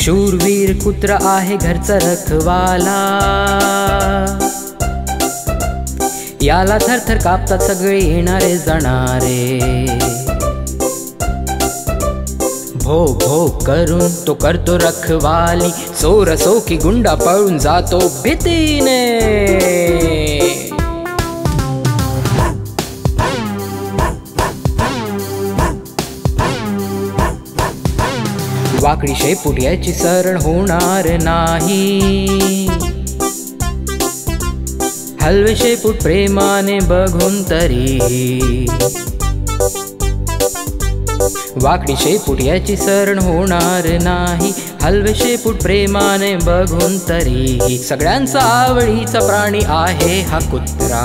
शूरवीर कुत्रा आहे घरचा रखवाला, याला थरथर कापतात सगळे येणारे जाणारे। भो भो करून तो करतो रखवाली, सोर सो की गुंडा पळून जातो भीतीने। वाकडी शेपूट याची सरळ होणार नाही, हलवे शेपूट प्रेमाने बघून तरी। वाकडी शेपूट याची सरळ होणार नाही, हलवे शेपूट प्रेमाने बघून तरी। सगळ्यांचा आवडीचा प्राणी आहे हा कुत्रा।